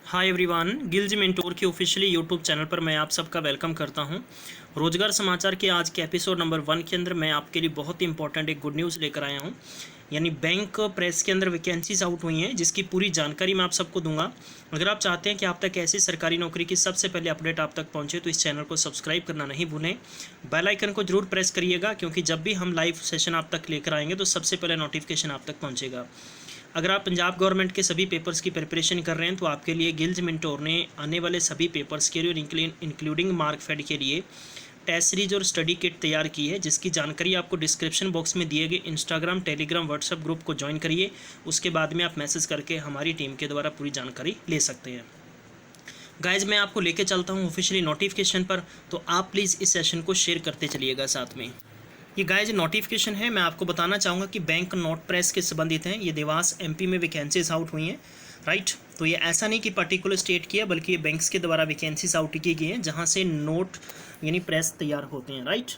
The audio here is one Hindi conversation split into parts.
हाय एवरीवन, गिल्ज मेंटोर के ऑफिशियली यूट्यूब चैनल पर मैं आप सबका वेलकम करता हूं। रोजगार समाचार के आज के एपिसोड नंबर 1 के अंदर मैं आपके लिए बहुत ही इंपॉर्टेंट एक गुड न्यूज़ लेकर आया हूं। यानी बैंक प्रेस के अंदर वैकेंसीज आउट हुई हैं, जिसकी पूरी जानकारी मैं आप सबको दूंगा। अगर आप चाहते हैं कि आप तक ऐसी सरकारी नौकरी की सबसे पहले अपडेट आप तक पहुंचे तो इस चैनल को सब्सक्राइब करना नहीं भूलें। बेल आइकन को जरूर प्रेस करिएगा, क्योंकि जब भी हम लाइव सेशन आप तक लेकर आएंगे तो सबसे पहले नोटिफिकेशन आप तक पहुँचेगा। अगर आप पंजाब गवर्नमेंट के सभी पेपर्स की प्रिपरेशन कर रहे हैं तो आपके लिए गिल्ज मेंटोर ने आने वाले सभी पेपर्स के लिए इंक्लूडिंग मार्कफेड के लिए टेस्ट सीरीज और स्टडी किट तैयार की है, जिसकी जानकारी आपको डिस्क्रिप्शन बॉक्स में दिए गए इंस्टाग्राम, टेलीग्राम, व्हाट्सएप ग्रुप को ज्वाइन करिए। उसके बाद में आप मैसेज करके हमारी टीम के द्वारा पूरी जानकारी ले सकते हैं। गाइज, मैं आपको लेके चलता हूँ ऑफिशियली नोटिफिकेशन पर, तो आप प्लीज़ इस सेशन को शेयर करते चलिएगा साथ में। ये गाइज नोटिफिकेशन है, मैं आपको बताना चाहूँगा कि बैंक नोट प्रेस के संबंधित हैं। ये देवास एमपी में वैकेंसीज आउट हुई हैं, राइट। तो ये ऐसा नहीं कि पर्टिकुलर स्टेट की है, बल्कि ये बैंक्स के द्वारा वैकेंसीज आउट की गई हैं, जहाँ से नोट यानी प्रेस तैयार होते हैं, राइट।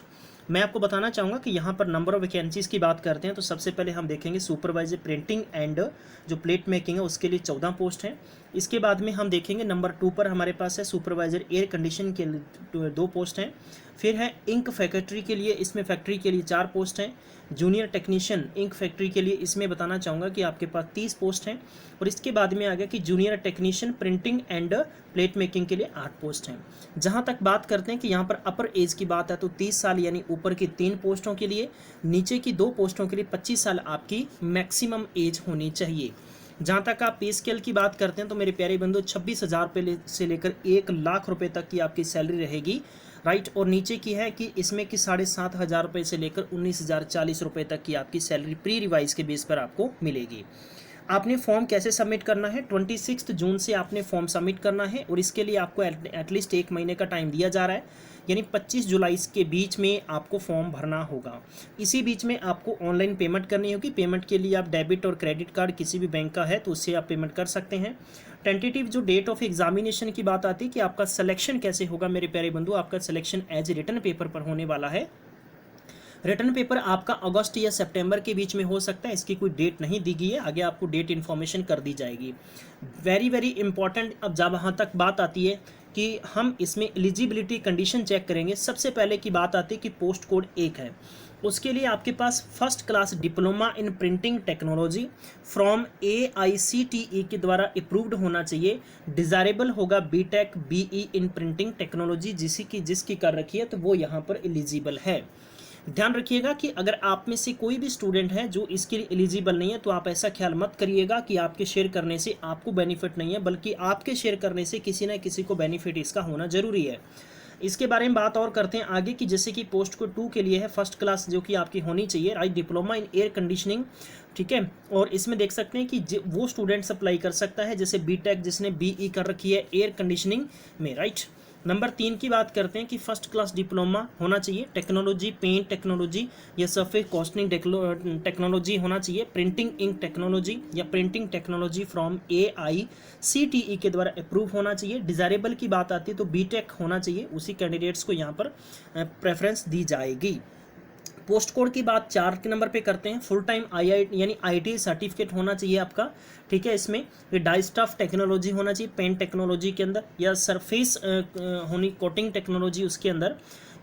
मैं आपको बताना चाहूँगा कि यहाँ पर नंबर ऑफ वैकेंसीज़ की बात करते हैं तो सबसे पहले हम देखेंगे सुपरवाइजर प्रिंटिंग एंड जो प्लेट मेकिंग है उसके लिए 14 पोस्ट हैं। इसके बाद में हम देखेंगे नंबर 2 पर हमारे पास है सुपरवाइजर एयर कंडीशन के लिए 2 पोस्ट हैं। फिर है इंक फैक्ट्री के लिए, इसमें फैक्ट्री के लिए 4 पोस्ट हैं। जूनियर टेक्नीशियन इंक फैक्ट्री के लिए इसमें बताना चाहूँगा कि आपके पास 30 पोस्ट हैं। और इसके बाद में आ गया कि junior technician printing end plate making के लिए 8 पोस्ट हैं। जहाँ तक बात करते हैं कि यहाँ पर अपर एज की बात है तो 30 साल यानी ऊपर की 3 पोस्टों के लिए, नीचे की 2 पोस्टों के लिए 25 साल आपकी मैक्सिमम एज होनी चाहिए। जहाँ तक आप पे स्केल की बात करते हैं तो मेरे प्यारे बंधु 26,000 रुपये से लेकर 1,00,000 रुपये तक की आपकी सैलरी रहेगी, राइट। और नीचे की है कि इसमें कि 7,500 रुपये से लेकर 19,040 रुपये तक की आपकी सैलरी प्री रिवाइज के बेस पर आपको मिलेगी। आपने फॉर्म कैसे सबमिट करना है? 26 जून से आपने फॉर्म सबमिट करना है और इसके लिए आपको एटलीस्ट 1 महीने का टाइम दिया जा रहा है, यानी 25 जुलाई के बीच में आपको फॉर्म भरना होगा। इसी बीच में आपको ऑनलाइन पेमेंट करनी होगी। पेमेंट के लिए आप डेबिट और क्रेडिट कार्ड किसी भी बैंक का है तो उससे आप पेमेंट कर सकते हैं। टेंटेटिव जो डेट ऑफ एग्जामिनेशन की बात आती है कि आपका सिलेक्शन कैसे होगा मेरे प्यारे बंधु, आपका सिलेक्शन एज रिटन पेपर पर होने वाला है। रिटर्न पेपर आपका अगस्त या सितंबर के बीच में हो सकता है, इसकी कोई डेट नहीं दी गई है, आगे आपको डेट इन्फॉर्मेशन कर दी जाएगी। वेरी इंपॉर्टेंट, अब जब वहाँ तक बात आती है कि हम इसमें एलिजिबिलिटी कंडीशन चेक करेंगे। सबसे पहले की बात आती है कि पोस्ट कोड 1 है, उसके लिए आपके पास first class diploma in printing technology from AICTE के द्वारा अप्रूव्ड होना चाहिए। डिज़ायरेबल होगा BTech BE in printing technology, जिसकी कर रखी है तो वो यहाँ पर एलिजिबल है। ध्यान रखिएगा कि अगर आप में से कोई भी स्टूडेंट है जो इसके लिए एलिजिबल नहीं है तो आप ऐसा ख्याल मत करिएगा कि आपके शेयर करने से आपको बेनिफिट नहीं है, बल्कि आपके शेयर करने से किसी न किसी को बेनिफिट इसका होना जरूरी है। इसके बारे में बात और करते हैं आगे कि जैसे कि पोस्ट को 2 के लिए है फर्स्ट क्लास जो कि आपकी होनी चाहिए, right, diploma in air conditioning, ठीक है। और इसमें देख सकते हैं कि वो स्टूडेंट्स अप्लाई कर सकता है जैसे बीटेक जिसने BE कर रखी है एयर कंडीशनिंग में, राइट। नंबर 3 की बात करते हैं कि फर्स्ट क्लास डिप्लोमा होना चाहिए टेक्नोलॉजी, पेंट टेक्नोलॉजी या सरफेस कॉस्टिंग टेक्नोलॉजी होना चाहिए, प्रिंटिंग इंक टेक्नोलॉजी या प्रिंटिंग टेक्नोलॉजी फ्रॉम AICTE के द्वारा अप्रूव होना चाहिए। डिज़ायरेबल की बात आती है तो बीटेक होना चाहिए, उसी कैंडिडेट्स को यहाँ पर प्रेफरेंस दी जाएगी। पोस्ट कोड की बात 4 के नंबर पे करते हैं। फुल टाइम यानी IIT सर्टिफिकेट होना चाहिए आपका, ठीक है। इसमें ये डाई स्टफ टेक्नोलॉजी होना चाहिए पेंट टेक्नोलॉजी के अंदर, या सरफेस होनी कोटिंग टेक्नोलॉजी उसके अंदर।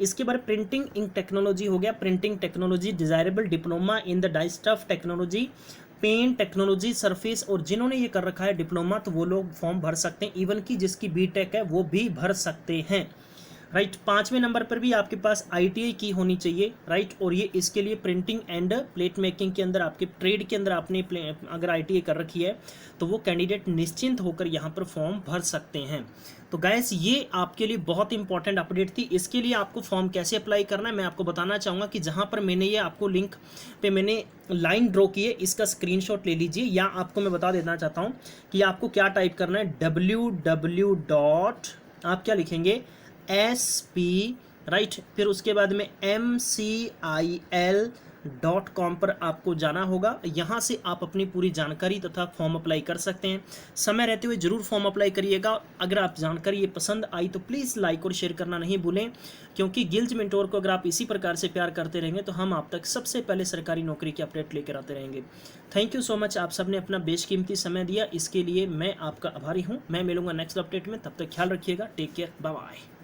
इसके बाद प्रिंटिंग इंक टेक्नोलॉजी हो गया, printing technology, desirable diploma in the dyestuff technology, paint technology, surface. और जिन्होंने ये कर रखा है डिप्लोमा तो वो लोग फॉर्म भर सकते हैं, इवन की जिसकी बीटेक है वो भी भर सकते हैं, राइट। 5वें नंबर पर भी आपके पास ITI की होनी चाहिए, राइट। और ये इसके लिए प्रिंटिंग एंड प्लेट मेकिंग के अंदर आपके ट्रेड के अंदर आपने अगर ITI कर रखी है तो वो कैंडिडेट निश्चिंत होकर यहाँ पर फॉर्म भर सकते हैं। तो गाइस, ये आपके लिए बहुत इंपॉर्टेंट अपडेट थी। इसके लिए आपको फॉर्म कैसे अप्लाई करना है मैं आपको बताना चाहूँगा कि जहाँ पर मैंने ये आपको लिंक पे मैंने लाइन ड्रॉ की है, इसका स्क्रीनशॉट ले लीजिए, या आपको मैं बता देना चाहता हूँ कि आपको क्या टाइप करना है। www. आप क्या लिखेंगे SP, राइट, फिर उसके बाद में MCIL gilgementor.com पर आपको जाना होगा। यहाँ से आप अपनी पूरी जानकारी तथा फॉर्म अप्लाई कर सकते हैं। समय रहते हुए ज़रूर फॉर्म अप्लाई करिएगा। अगर आप जानकारी ये पसंद आई तो प्लीज़ लाइक और शेयर करना नहीं भूलें, क्योंकि गिल्ज मेंटोर को अगर आप इसी प्रकार से प्यार करते रहेंगे तो हम आप तक सबसे पहले सरकारी नौकरी की अपडेट लेकर आते रहेंगे। थैंक यू सो मच, आप सबने अपना बेशकीमती समय दिया, इसके लिए मैं आपका आभारी हूँ। मैं मिलूंगा नेक्स्ट अपडेट में, तब तक ख्याल रखिएगा। Take care, bye bye.